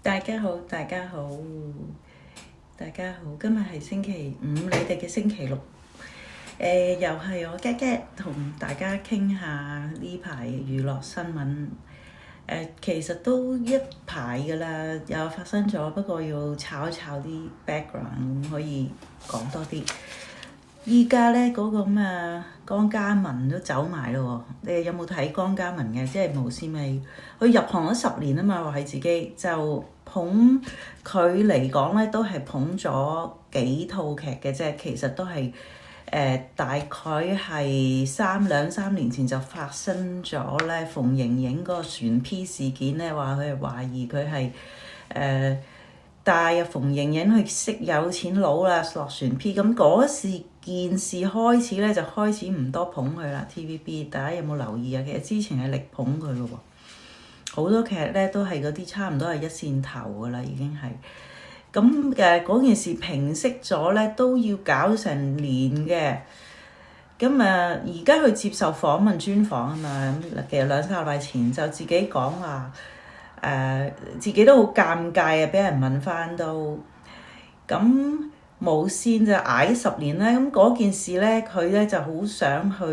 大家好，大家好，大家好，今日係星期五，你哋嘅星期六。又係我嘉嘉同大家傾下呢排娛樂新聞。其實都一排㗎啦，又發生咗，不過要炒一炒啲 background，可以講多啲。依家咧嗰個咁啊，江嘉文都走埋咯喎！你哋有冇睇江嘉文嘅？即係無線咪佢入行咗10年啊嘛，話係自己就捧佢嚟講咧，都係捧咗幾套劇嘅啫。其實都係大概係兩三年前就發生咗咧，馮盈盈個船 P 事件咧，話佢係懷疑佢係帶馮盈盈去識有錢佬啦，落船 P。咁嗰件事開始咧，就開始唔多捧佢啦。TVB 大家有冇留意啊？其實之前係力捧佢嘅喎，好多劇咧都係嗰啲差唔多係一線頭嘅啦，已經係。咁嗰件事平息咗咧，都要搞成年嘅。咁而家佢接受訪問專訪啊嘛，咁其實2-3個禮拜前就自己講話，自己都好尷尬啊，俾人問翻都。咁無線就捱10年啦，咁嗰件事咧，佢咧就好想去，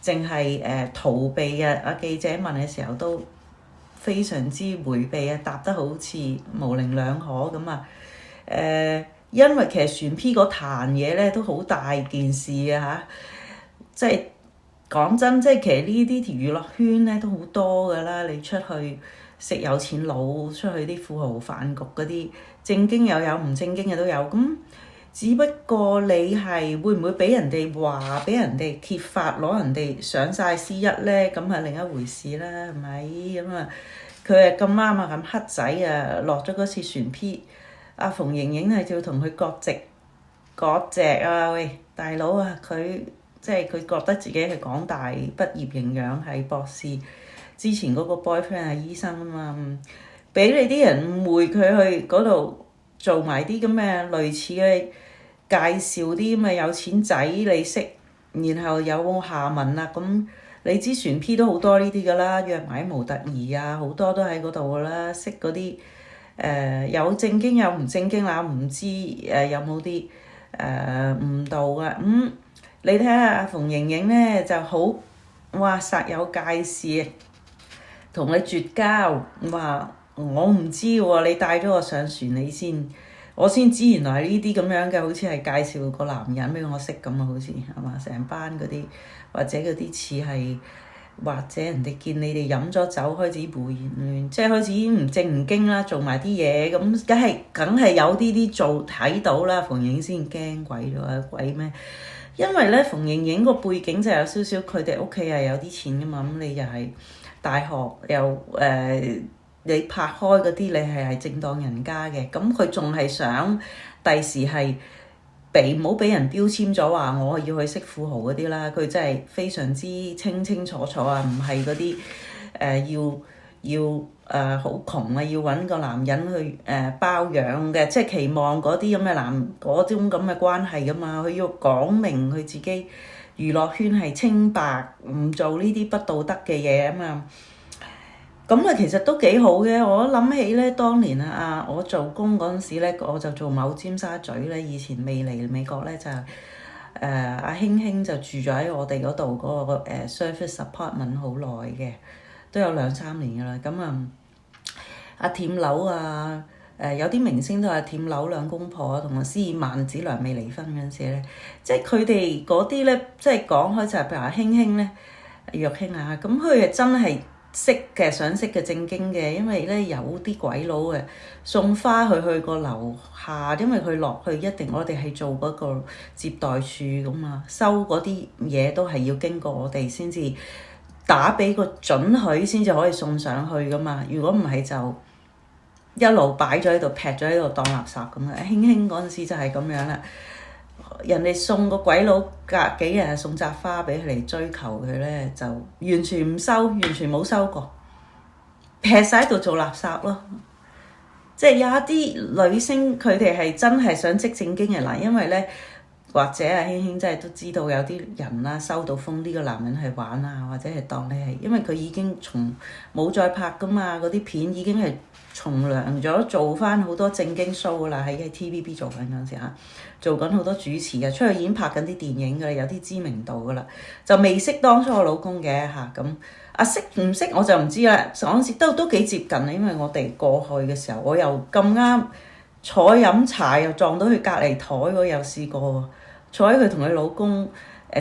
淨係逃避啊！阿記者問嘅時候都非常之迴避啊，答得好似模棱兩可咁啊。因為其實船 P 嗰壇嘢咧都好大件事啊嚇，即係講真，即係其實呢啲娛樂圈咧都好多㗎啦。你出去食有錢佬，出去啲富豪飯局嗰啲，正經又有，唔正經嘅都有。咁只不過你係會唔會俾人哋話，俾人哋揭發，攞人哋上晒 C1咧？咁係另一回事啦，係咪？咁啊，佢係咁啱啊，咁黑仔啊，落咗嗰次船 P。阿馮盈盈係要同佢割席啊！喂，大佬啊，佢即係佢覺得自己係港大畢業營養係博士，之前嗰個 boyfriend 係醫生啊嘛，俾你啲人誤會佢去嗰度做埋啲咁嘅類似嘅介紹啲咁嘅有錢仔你識，然後有下文啦。咁你知船 P 都好多呢啲㗎啦，約埋模特兒啊，好多都喺嗰度㗎啦，識嗰啲。有正經有唔正經啦，唔知有冇啲誤導啊。你睇下阿馮盈盈咧就好，哇煞有介事，同你絕交，話我唔知喎，你帶咗我上船我先知原來係呢啲咁樣嘅，好似係介紹個男人俾我識咁啊，好似係嘛？成班嗰啲或者嗰啲似係。或者人哋見你哋飲咗酒開始胡言亂，即係開始唔正唔經啦，做埋啲嘢咁，梗係有啲做睇到啦。馮盈盈先驚鬼咗啊！鬼咩？因為咧，馮盈盈個背景就有少少，佢哋屋企係有啲錢噶嘛。咁你又係大學又你拍開嗰啲，你係正當人家嘅。咁佢仲係想第時係。唔好俾人標籤咗話我要去識富豪嗰啲啦，佢真係非常之清清楚楚啊，唔係嗰啲要好窮啊，要揾個男人去包養嘅，即係期望嗰啲咁嘅嗰種咁嘅關係噶嘛，佢要講明佢自己娛樂圈係清白，唔做呢啲不道德嘅嘢啊嘛。咁啊，其實都幾好嘅。我諗起咧，當年我做工嗰陣時咧，我就做某尖沙咀咧。以前未嚟美國咧，就阿興興就住咗喺我哋嗰度嗰個service apartment 好耐嘅，都有2-3年噶啦。咁阿舔樓啊，有啲明星都係舔樓兩公婆啊，同埋司儀萬梓良未離婚嗰陣時咧，即係佢哋嗰啲咧，即係講開就係譬如阿興興咧，若興啊，咁佢係真係。識嘅想識嘅正經嘅，因為咧有啲鬼佬嘅送花去個樓下，因為佢落去一定我哋係做嗰個接待處咁嘛，收嗰啲嘢都係要經過我哋先至打俾個准許先至可以送上去噶嘛，如果唔係就一路擺咗喺度劈咗喺度當垃圾咁啊！興興嗰陣時就係咁樣啦。人哋送個鬼佬隔幾日送紮花俾佢嚟追求佢咧，就完全唔收，完全冇收過，劈晒喺度做垃圾咯。即係有一啲女星佢哋係真係想識正經嘅嗱，因為咧或者啊，輕輕真係都知道有啲人啦，收到風呢個男人係玩啊，或者係當你係，因為佢已經冇再拍噶嘛，嗰啲片已經係從良咗做翻好多正經 show 噶啦，喺 TVB 做緊嗰陣時嚇，做緊好多主持嘅，出去已經拍緊啲電影噶啦，有啲知名度噶啦，就未識當初我老公嘅嚇咁。識唔識我就唔知啦，嗰陣時都幾接近啊，因為我哋過去嘅時候，我又咁啱坐飲茶又撞到佢隔離台，我又試過喎。坐喺佢同佢老公，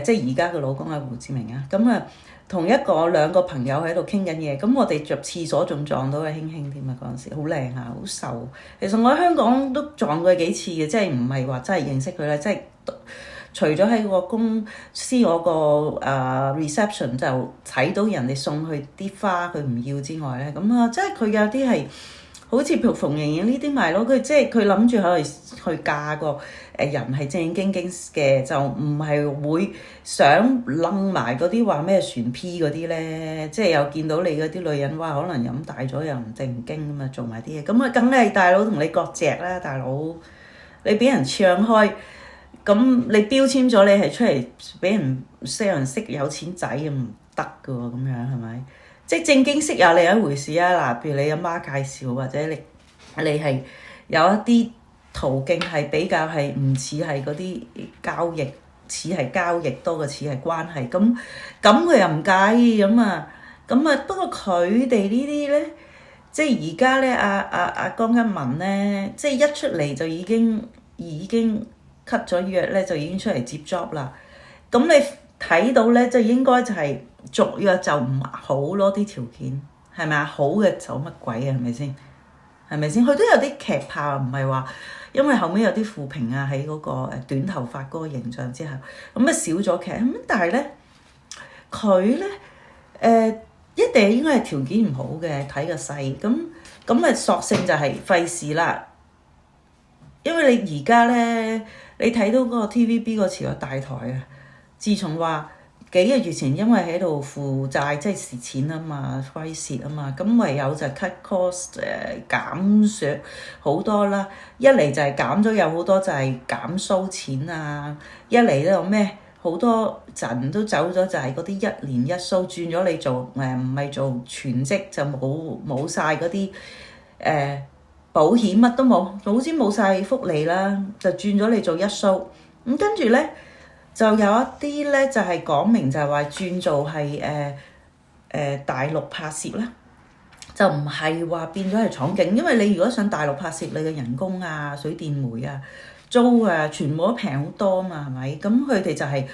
即係而家嘅老公係胡志明啊，咁啊同兩個朋友喺度傾緊嘢，咁我哋入廁所仲撞到阿興興添啊，嗰陣時好靚啊，好瘦。其實我喺香港都撞過幾次嘅，即係唔係話真係認識佢啦，即係除咗喺個公司嗰個reception 就睇到人哋送佢啲花，佢唔要之外咧，咁啊即係佢有啲係好似馮盈盈呢啲咪咯，佢即係佢諗住去嫁個人係正經經嘅，就唔係會想擸埋嗰啲話咩船 P 嗰啲咧，即係又見到你嗰啲女人哇，可能飲大咗又唔正經咁啊，做埋啲嘢，咁啊梗係大佬同你割席啦，大佬你俾人唱開。咁你標籤咗你係出嚟俾人識有錢仔唔得㗎喎，咁樣係咪？即係正經識有另一回事啊！嗱，譬如你阿媽介紹，或者你係有一啲途徑係比較係唔似係嗰啲交易，似係交易多過似係關係。咁佢又唔介意咁啊。不過佢哋呢啲咧，即係而家咧，阿江一文咧，即係一出嚟就已經cut 咗約咧，就已經出嚟接 job 啦。咁你睇到咧，就應該就係續約就唔好咯，啲條件係咪啊？好嘅走乜鬼啊？係咪先？係咪先？佢都有啲劇炮，唔係話因為後尾有啲負評啊，喺嗰個短頭髮嗰個形象之後，咁啊少咗劇咁。但係咧，佢咧一定應該係條件唔好嘅，睇個勢咁啊，索性就係費事啦。因為你而家咧，你睇到嗰個 TVB 個潮流大台啊，自從話幾個月前因為喺度負債，即係蝕錢啊嘛，虧蝕啊嘛，咁唯有就 cut cost 減削好多啦。一嚟就係減咗有好多就係減收錢啊，一嚟咧有咩好多人都走咗，就係嗰啲一年一收轉咗你做唔係做全職就冇晒嗰啲保險乜都冇，總之冇晒福利啦，就轉咗你做一 show。咁跟住咧就有一啲咧就係講明就係話轉做係大陸拍攝啦，就唔係話變咗係廠景，因為你如果上大陸拍攝，你嘅人工啊、水電煤啊、租啊，全部都平好多嘛，係咪？咁佢哋就係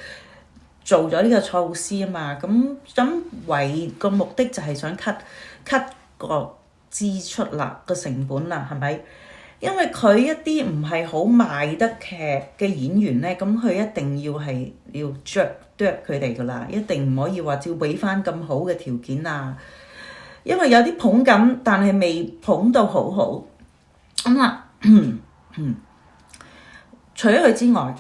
做咗呢個措施啊嘛，咁為個目的就係想 cut 個支出啦，個成本啦，係咪？因為佢一啲唔係好賣得劇嘅演員咧，咁佢一定要啄佢哋噶啦，一定唔可以話照俾翻咁好嘅條件啊。因為有啲捧緊，但係未捧到好好。除咗佢之外，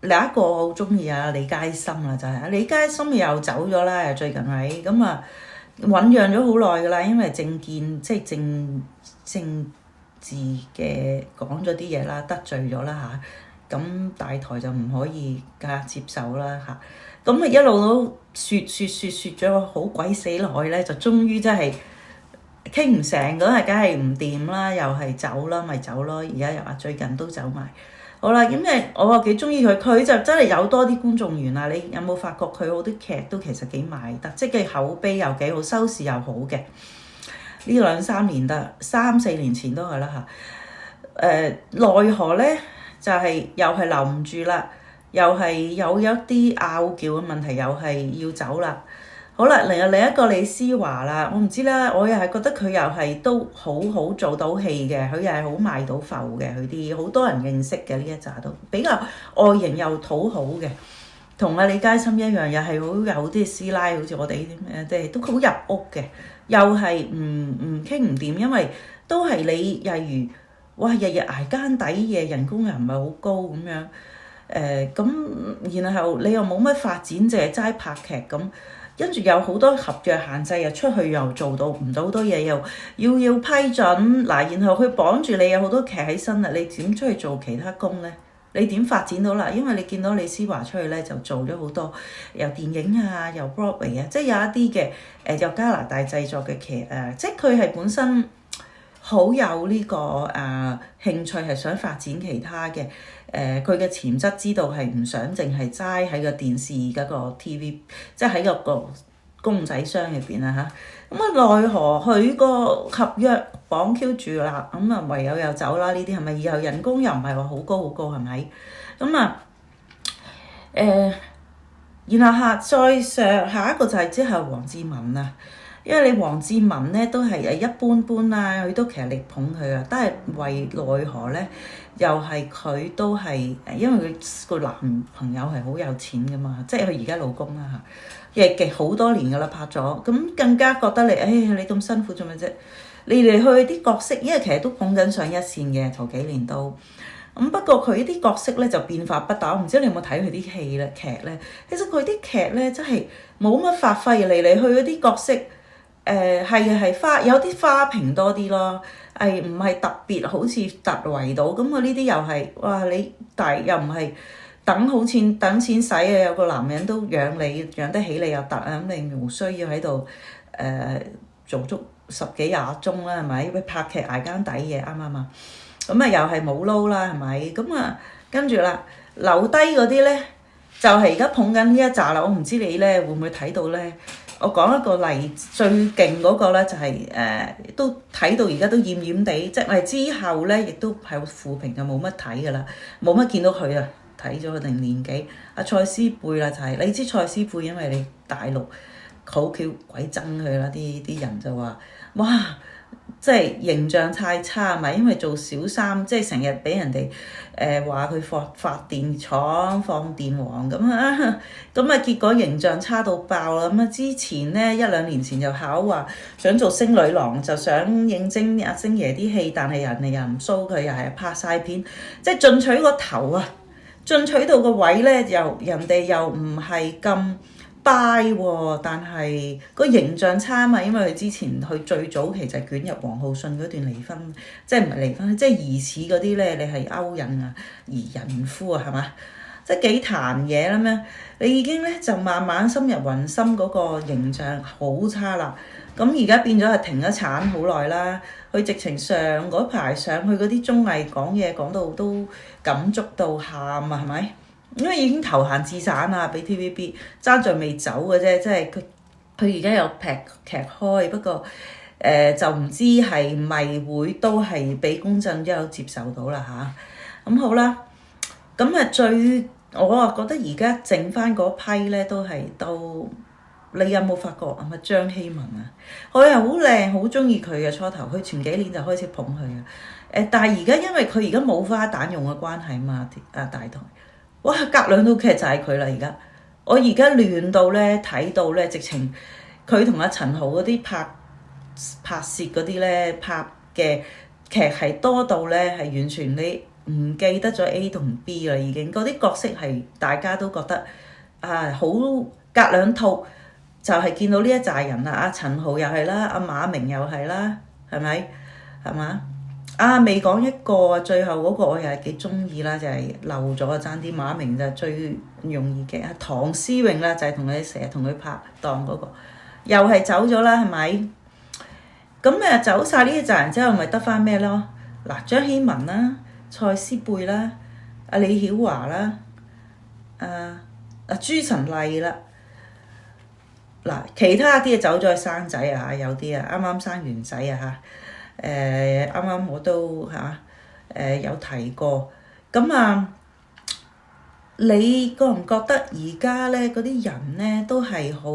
另一個我好中意啊李佳芯啦，就係李佳芯又走咗啦，又最近係咁啊。醖釀咗好耐㗎啦，因為政見即係政治嘅講咗啲嘢啦，得罪咗啦嚇，咁大台就唔可以接受啦嚇，咁一路都説咗好鬼死耐咧，就終於真係傾唔成，咁啊梗係唔掂啦，又係走啦，咪走咯，而家又話最近都走埋。好啦，咁我又幾中意佢，佢就真係有多啲觀眾緣啊！你有冇發覺佢好啲劇都其實幾賣得，即係口碑又幾好，收視又好嘅。呢2-3年得3-4年前都係啦嚇。奈何咧就係又係留唔住啦，又係有一啲拗撬嘅問題，又係要走啦。好啦，另一個李思華啦，我唔知啦，我又係覺得佢又係都好做到戲嘅，佢又係好賣到埠嘅，佢啲好多人認識嘅呢一紮都比較外形又討好嘅，同阿李佳芯一樣，又係好有啲師奶，好似我哋呢啲即係都好入屋嘅，又係唔傾唔掂，因為都係你例如哇日日捱更抵夜，人工又唔係好高咁樣，咁然後你又冇乜發展，淨係齋拍劇咁。跟住有好多合約限制，又出去又做到唔到好多嘢，又要批准嗱，然後佢綁住你有好多劇喺身啦，你點出去做其他工咧？你點發展到啦？因為你見到李思華出去咧就做咗好多，由電影啊，由 Broadway 啊，即係有一啲嘅由加拿大製作嘅劇啊，即係佢係本身好有呢個興趣，係想發展其他嘅佢嘅潛質知道係唔想淨係齋喺個電視嗰個 TV， 即係喺個公仔箱入邊啊嚇。咁奈何佢個合約綁 Q 住啦，咁唯有又走啦。呢啲係咪以後人工又唔係話好高好高係咪？咁然後下一個就係之後黃智雯啊。因為你黃智雯咧都係一般般啦，佢都其實力捧佢啊，都係為奈何咧，又係佢都係因為佢個男朋友係好有錢噶嘛，即係佢而家老公啦嚇，亦好多年噶啦拍咗，咁更加覺得你你咁辛苦做咩啫？嚟嚟去啲角色，因為其實都捧緊上一線嘅頭幾年都。咁不過佢啲角色咧就變化不大，我唔知你有冇睇佢啲戲咧劇咧，其實佢啲劇咧真係冇乜發揮，嚟嚟去嗰啲角色。係花有啲花瓶多啲咯，唔係特別好似突圍到咁啊！呢啲又係哇你又唔係等錢使啊！有個男人都養得起你又突啊！咁你無需要喺度做足10幾廿鐘啦，係咪？拍劇捱更抵嘅啱啱啊？咁又係冇撈啦，係咪？咁跟住啦，留低嗰啲咧就係而家捧緊呢一紮啦。我唔知你咧會唔會睇到咧？我講一個例，最勁嗰個咧就係都睇到而家都厭厭地，即係之後咧亦都係負評就冇乜睇㗎啦，冇乜見到佢啊，睇咗定年紀。阿蔡思貝啦就係你知蔡思貝，因為你大陸好叫鬼憎佢啦，啲人就話哇，即係形象太差，咪因為做小三，即係成日俾人哋話佢發電廠放電王咁啊，結果形象差到爆啦。之前咧1-2年前就考話想做星女郎，就想應徵阿星爺啲戲，但係人哋又唔蘇佢，又係拍晒片，即係進取個頭啊，進取到個位咧，人哋又唔係咁buy喎，但係個形象差嘛，因為佢之前佢最早期就捲入黃浩信嗰段離婚，即係唔係離婚，即係疑似嗰啲咧，你係勾引啊、疑人夫啊，係嘛？即係幾壇嘢啦咩？你已經咧就慢慢深入民心，嗰個形象好差啦。咁而家變咗係停咗產好耐啦。佢直情上嗰排上去嗰啲綜藝講嘢講到都感觸到喊啊，係咪？因為已經投閒置散啦，俾 TVB 爭在未走嘅啫，即係佢而家有劇開，不過就唔知係咪會都係俾公眾都有接受到啦嚇。咁好啦，咁我覺得而家剩翻嗰批咧都係都，你有冇發覺啊？咪張希文啊，佢係好靚，好中意佢嘅初頭，佢前幾年就開始捧佢啊。但係而家因為佢而家冇花旦用嘅關係嘛，大台。哇！隔兩套劇就係佢啦，而家我而家亂到咧，睇到咧，直情佢同阿陳豪嗰啲拍攝嗰啲咧，拍嘅劇係多到咧，係完全你唔記得咗 A 同 B 啦，已經嗰啲角色係大家都覺得好隔兩套就係見到呢一紮人啦，阿陳豪又係啦，阿馬明又係啦，係咪？係嘛？未講一個，最後嗰個我又係幾中意啦，就係漏咗啊！爭啲馬明就最容易嘅，唐詩詠啦，就係同佢成日同佢拍檔嗰個，又係走咗啦，係咪？咁走晒呢一紮人之後，咪得翻咩咯？嗱，張希文啦、蔡思貝啦、阿李曉華啦、朱晨麗啦，嗱，其他啲走咗去生仔啊嚇，有啲啱啱生完仔啊嚇。啱啱我都有提過，咁你覺唔覺得而家咧嗰啲人咧都係好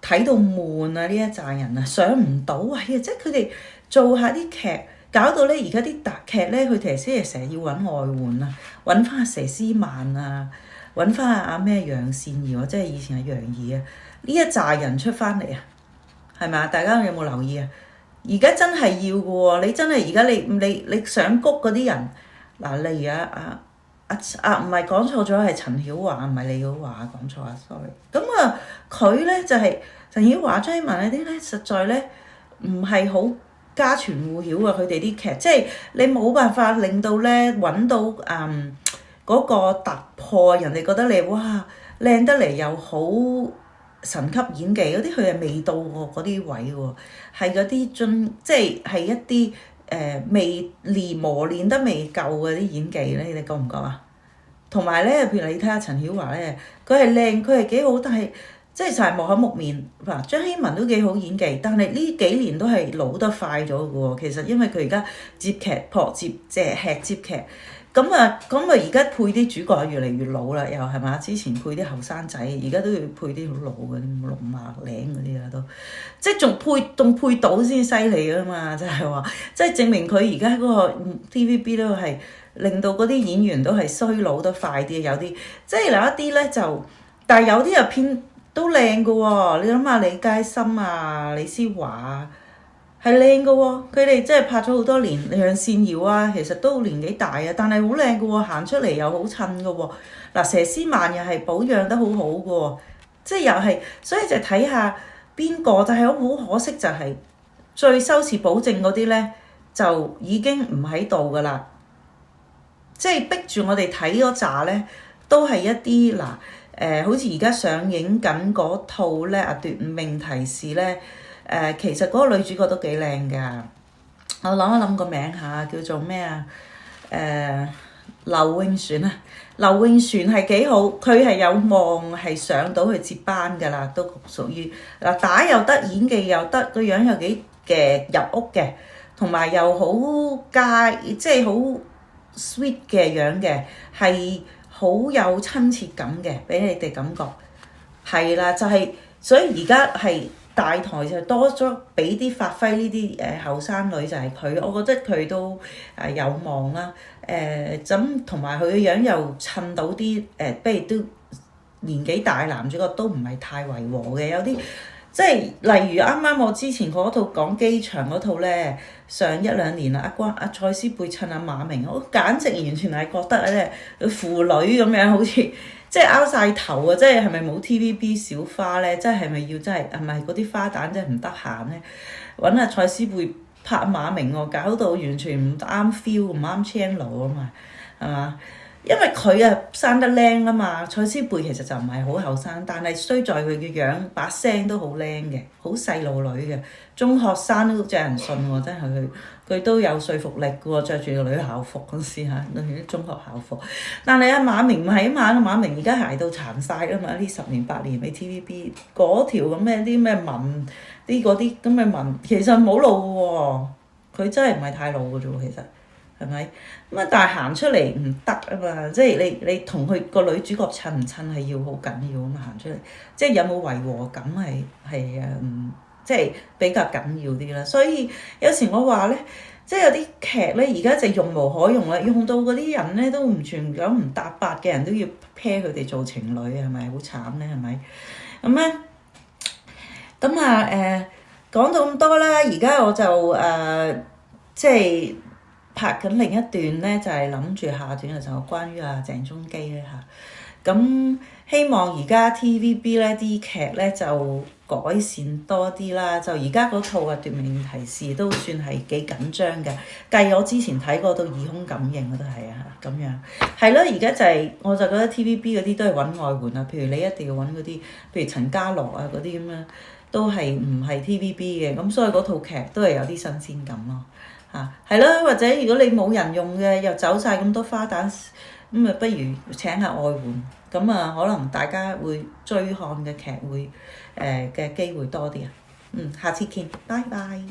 睇到悶啊？呢一紮人啊，上唔到啊！即係佢哋做下啲劇，搞到咧而家啲特劇咧，佢哋先係成日要揾外援啊，揾翻阿佘詩曼啊，揾翻阿咩楊善儀啊，即係以前係楊怡啊，呢一紮人出翻嚟啊，係咪啊？大家有冇留意啊？而家真係要嘅喎，你真係而家你想谷嗰啲人，嗱，例如唔係講錯咗，係陳曉華，唔係李曉華，講錯啊 ，sorry。咁佢咧就係陳曉華、張希文嗰啲咧，實在咧唔係好家傳戶曉啊，佢哋啲劇，即係你冇辦法令到咧揾到嗰個突破，人哋覺得你哇靚得嚟又好神級演技嗰啲，佢係未到喎嗰啲位喎，係嗰啲即係一啲未磨練得未夠嗰啲演技咧，你覺唔覺啊？同埋咧，譬如你睇下陳曉華咧，佢係靚，佢係幾好，但係即係就係木口木面嗱。張曦雯都幾好演技，但係呢幾年都係老得快咗嘅喎。其實因為佢而家接劇撲接接劇，咁啊而家配啲主角越嚟越老啦，又係嘛？之前配啲後生仔，而家都要配啲好老嘅啲龍馬嶺嗰啲啦都，即係仲配到先犀利啊嘛！就係話，即係證明佢而家嗰個 TVB 都係令到嗰啲演員都係衰老得快啲，有啲即係有一啲咧就，但係有啲又偏都靚嘅喎。你諗下李佳芯啊、李思華啊，係靚嘅喎。佢哋即係拍咗好多年，梁善瑤啊，其實都年紀大啊，但係好靚嘅喎，行出嚟又好襯嘅喎。嗱，佘詩曼又係保養得好好嘅喎，即係又係，所以就睇下邊個，就係好可惜就係最收視保證嗰啲咧，就已經唔喺度㗎啦。即係逼住我哋睇嗰扎咧，都係一啲嗱好似而家上映緊嗰套咧啊，奪命提示咧其實嗰個女主角都幾靚㗎。我諗一諗個名下，叫做咩啊？劉永璇啊，劉永璇係幾好，佢係有望係上到去接班㗎啦，都屬於嗱打又得，演技又得，個樣又幾嘅入屋嘅，同埋又好即係好 sweet 嘅樣嘅，係好有親切感嘅，俾你哋感覺係啦，就係所以而家係大台就多咗俾啲發揮呢啲後生女，就係佢，我覺得佢都有望啦。咁同埋佢嘅樣又襯到啲不如都年紀大男主角都唔係太違和嘅，有啲即係例如啱啱我之前嗰套講機場嗰套咧，上1-2年啦，阿蔡思貝襯阿馬明，我簡直完全係覺得咧父女咁樣，好似即係拗晒頭啊！即係咪冇 TVB 小花咧？即係咪要真係咪嗰啲花旦真係唔得閒咧？揾阿蔡思貝拍馬明喎，搞到完全唔啱 feel，唔啱 channel 啊嘛，係嘛？因為佢啊生得靚啊嘛，蔡思貝其實就唔係好後生，但係衰在佢嘅樣，把聲都好靚嘅，好細路女嘅，中學生都借人信喎，真係佢都有說服力嘅喎，著住個女校服嗰時嚇，啲中學校服。但係阿馬明唔係啊嘛，馬明而家捱到殘晒啦嘛，呢10年8年喺 TVB 嗰條咁嘅啲咩文啲嗰啲咁嘅文，其實冇路喎，佢真係唔係太老嘅啫喎，其實。係咪咁啊？但係行出嚟唔得啊嘛！即係你同佢個女主角襯唔襯係要好緊要啊嘛！行出嚟，即係有冇違和感係即係比較緊要啲啦。所以有時我話咧，即係有啲劇咧，而家就用無可用啦，用到嗰啲人咧都唔全咁唔搭八嘅人都要 pair 佢哋做情侶，係咪好慘咧？係咪咁咧？咁啊講到咁多啦，而家我就即係。拍緊另一段咧，就係諗住下段就關於鄭中基咧嚇。咁希望而家 TVB 咧啲劇咧就改善多啲啦。就而家嗰套奪命提示都算係幾緊張嘅。計我之前睇過到異空感應都係咁樣。係咯，而家就係我就覺得 TVB 嗰啲都係揾外援啊。譬如你一定要揾嗰啲，譬如陳家樂啊嗰啲咁樣，都係唔係 TVB 嘅。咁所以嗰套劇都係有啲新鮮感咯。係咯，或者如果你冇人用嘅，又走晒咁多花旦，咁啊不如請下外援，咁啊可能大家會追看嘅劇會嘅機會多啲啊。下次見，拜拜。